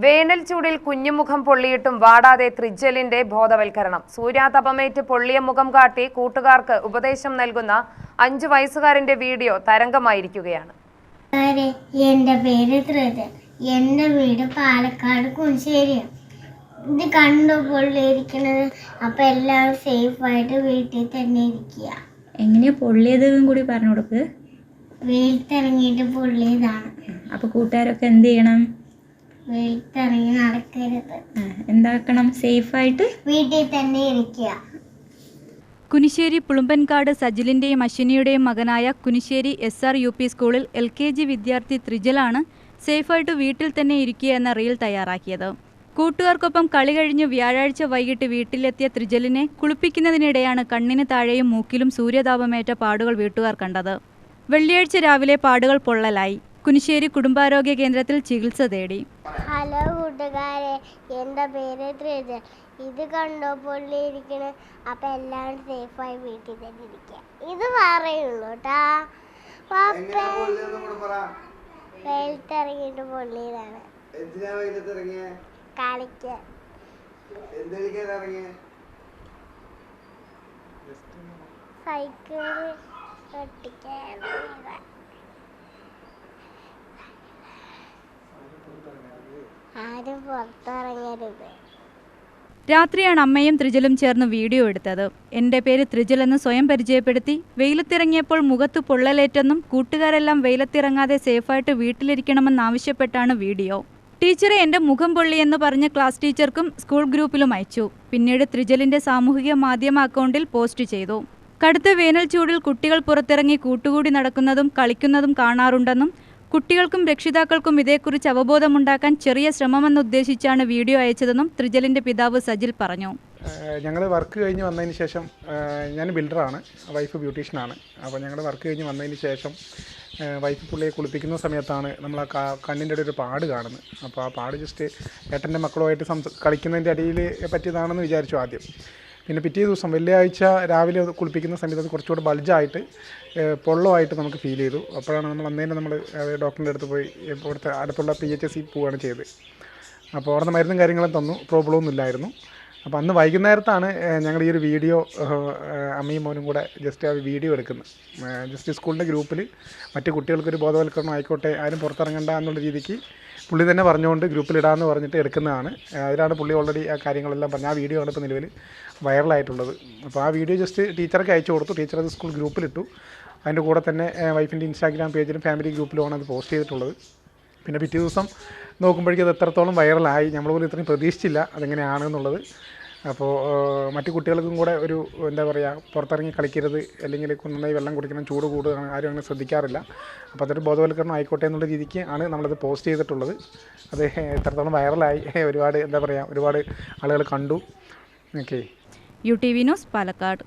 വേനൽ ചൂടിൽ കുഞ്ഞുമുഖം പൊള്ളിയിട്ടും വാടാതെ ത്രിജലിന്റെ ബോധവൽക്കരണം. സൂര്യാതപമേറ്റ് പൊള്ളിയ മുഖം കാട്ടി കൂട്ടുകാർക്ക് ഉപദേശം നൽകുന്ന 5 വയസ്സുകാരന്റെ വീഡിയോ തരംഗമായിരിക്കുകയാണ്. എന്റെ പേര് ത്രിജൽ. എന്റെ വീട് പാലക്കാട് കുനിശ്ശേരിയാണ്. ഇത് കണ്ടു പൊള്ളിയിരിക്കുന്നത്. അപ്പൊ എല്ലാവരും സേഫായിട്ട് വീട്ടിൽ തന്നെ ഇരിക്കുക. എങ്ങനെയാ പൊള്ളിയതും കൂടി പറഞ്ഞു കൊടുക്ക്. വെയിലത്തിറങ്ങിയിട്ട് പൊള്ളിയതാണ്. അപ്പൊ കൂട്ടുകാരൊക്കെ എന്ത് ചെയ്യണം? വെയിലത്തിറങ്ങി നടക്കരുത്. എന്താക്കണം? സേഫായിട്ട് വീട്ടിൽ തന്നെ ഇരിക്കുക. കുനിശ്ശേരി പുളുമ്പൻകാട് സജിലിൻ്റെയും അശ്വിനിയുടെയും മകനായ കുനിശ്ശേരി SR UP സ്കൂളിൽ LKG വിദ്യാർത്ഥി ത്രിജലാണ് സേഫായിട്ട് വീട്ടിൽ തന്നെ ഇരിക്കുക എന്ന റീൽ തയ്യാറാക്കിയത്. കൂട്ടുകാർക്കൊപ്പം കളി കഴിഞ്ഞ് വ്യാഴാഴ്ച വൈകിട്ട് വീട്ടിലെത്തിയ ത്രിജലിനെ കുളിപ്പിക്കുന്നതിനിടെയാണ് കണ്ണിന് താഴെയും മൂക്കിലും സൂര്യതാപമേറ്റ പാടുകൾ വീട്ടുകാർ കണ്ടത്. വെള്ളിയാഴ്ച രാവിലെ പാടുകൾ പൊള്ളലായി. കുനിശ്ശേരി കുടുംബാരോഗ്യ കേന്ദ്രത്തിൽ ചികിത്സ തേടി. ഹലോ കൂട്ടുകാരെ, എൻ്റെ പേര് ത്രിജൽ. ഇത് കണ്ടോ പൊള്ളിയിരിക്കണ. അപ്പം എല്ലാവരും സേഫായി വീട്ടിൽ തന്നെ ഇരിക്കുക. ഇത് പറയുള്ളൂ കേട്ടാ. വെയിലത്തിറങ്ങിയിട്ട് പൊള്ളിയതാണ്. കളിക്കാൻ. സൈക്കിൾ ഒട്ടിക്കാൻ. ആരും പുറത്തിറങ്ങരുത്. രാത്രിയാണ് അമ്മയും ത്രിജലും ചേർന്ന് വീഡിയോ എടുത്തത്. എൻ്റെ പേര് ത്രിജൽ എന്ന് സ്വയം പരിചയപ്പെടുത്തി വെയിലത്തിറങ്ങിയപ്പോൾ മുഖത്ത് പൊള്ളലേറ്റെന്നും കൂട്ടുകാരെല്ലാം വെയിലത്തിറങ്ങാതെ സേഫായിട്ട് വീട്ടിലിരിക്കണമെന്നാവശ്യപ്പെട്ടാണ് വീഡിയോ. ടീച്ചറെ എൻ്റെ മുഖം പൊള്ളിയെന്ന് പറഞ്ഞ് ക്ലാസ് ടീച്ചർക്കും സ്കൂൾ ഗ്രൂപ്പിലും അയച്ചു. പിന്നീട് ത്രിജലിൻ്റെ സാമൂഹിക മാധ്യമ അക്കൗണ്ടിൽ പോസ്റ്റ് ചെയ്തു. കടുത്ത വേനൽ ചൂടിൽ കുട്ടികൾ പുറത്തിറങ്ങി കൂട്ടുകൂടി നടക്കുന്നതും കളിക്കുന്നതും കാണാറുണ്ടെന്നും കുട്ടികൾക്കും രക്ഷിതാക്കൾക്കും ഇതേക്കുറിച്ച് അവബോധമുണ്ടാക്കാൻ ചെറിയ ശ്രമമെന്നുദ്ദേശിച്ചാണ് വീഡിയോ അയച്ചതെന്നും ത്രിജലിൻ്റെ പിതാവ് സജിൽ പറഞ്ഞു. ഞങ്ങൾ വർക്ക് കഴിഞ്ഞ് വന്നതിന് ശേഷം, ഞാൻ ബിൽഡറാണ്, വൈഫ് ബ്യൂട്ടീഷ്യനാണ്. അപ്പോൾ ഞങ്ങൾ വർക്ക് കഴിഞ്ഞ് വന്നതിന് ശേഷം വൈഫ് പുള്ളിയെ കുളിപ്പിക്കുന്ന സമയത്താണ് നമ്മൾ ആ കണ്ണിൻ്റെ ഇടയിൽ ഒരു പാട് കാണുന്നത്. അപ്പോൾ ആ പാട് ജസ്റ്റ് ഏട്ടൻ്റെ മക്കളുമായിട്ട് കളിക്കുന്നതിൻ്റെ അടിയിൽ പറ്റിയതാണെന്ന് വിചാരിച്ചു ആദ്യം. പിന്നെ പിറ്റേ ദിവസം വെള്ളിയാഴ്ച രാവിലെ കുളിപ്പിക്കുന്ന സമയത്ത് അത് കുറച്ചുകൂടെ ബൾജായിട്ട് പൊള്ളമായിട്ട് നമുക്ക് ഫീൽ ചെയ്തു. അപ്പോഴാണ് നമ്മൾ ഡോക്ടറിൻ്റെ അടുത്ത് പോയി ഇവിടുത്തെ അടുത്തുള്ള PHC പോവുകയാണ് ചെയ്തത്. അപ്പോൾ അവിടെ നിന്ന് മരുന്നും കാര്യങ്ങളും തന്നു, പ്രോബ്ലമൊന്നും ഇല്ലായിരുന്നു. അപ്പോൾ അന്ന് വൈകുന്നേരത്താണ് ഞങ്ങൾ ഈ ഒരു വീഡിയോ അമ്മയും മോനും കൂടെ ജസ്റ്റ് ആ വീഡിയോ എടുക്കുന്നത്. ജസ്റ്റ് സ്കൂളിൻ്റെ ഗ്രൂപ്പിൽ മറ്റു കുട്ടികൾക്കൊരു ബോധവൽക്കരണം ആയിക്കോട്ടെ, ആരും പുറത്തിറങ്ങണ്ട എന്നുള്ള രീതിക്ക് പുള്ളി തന്നെ പറഞ്ഞുകൊണ്ട് ഗ്രൂപ്പിലിടാമെന്ന് പറഞ്ഞിട്ട് എടുക്കുന്നതാണ്. അതിലാണ് പുള്ളി ഓൾറെഡി ആ കാര്യങ്ങളെല്ലാം പറഞ്ഞത്. ആ വീഡിയോ ആണ് ഇപ്പോൾ നിലവിൽ വൈറലായിട്ടുള്ളത്. അപ്പോൾ ആ വീഡിയോ ജസ്റ്റ് ടീച്ചർക്ക് അയച്ചു കൊടുത്തു. ടീച്ചർ അത് സ്കൂൾ ഗ്രൂപ്പിലിട്ടു. അതിൻ്റെ കൂടെ തന്നെ വൈഫിൻ്റെ ഇൻസ്റ്റാഗ്രാം പേജിലും ഫാമിലി ഗ്രൂപ്പിലുമാണ് അത് പോസ്റ്റ് ചെയ്തിട്ടുള്ളത്. പിന്നെ പിറ്റേ ദിവസം നോക്കുമ്പോഴേക്കും അത് എത്രത്തോളം വൈറലായി, നമ്മൾ പോലും ഇത്രയും പ്രതീക്ഷിച്ചില്ല അതെങ്ങനെയാണെന്നുള്ളത്. അപ്പോൾ മറ്റു കുട്ടികൾക്കും കൂടെ ഒരു എന്താ പറയുക, പുറത്തിറങ്ങി കളിക്കരുത്, അല്ലെങ്കിൽ നന്നായി വെള്ളം കുടിക്കണം, ചൂട് കൂടുതലാണ്, ആരും അങ്ങനെ ശ്രദ്ധിക്കാറില്ല. അപ്പോൾ അതൊരു ബോധവൽക്കരണം ആയിക്കോട്ടെ എന്നുള്ള രീതിക്ക് ആണ് നമ്മളത് പോസ്റ്റ് ചെയ്തിട്ടുള്ളത്. അത് എത്രത്തോളം വൈറലായി, ഒരുപാട് എന്താ പറയുക, ഒരുപാട് ആളുകൾ കണ്ടു. ഓക്കെ. UTV news, Palakkad.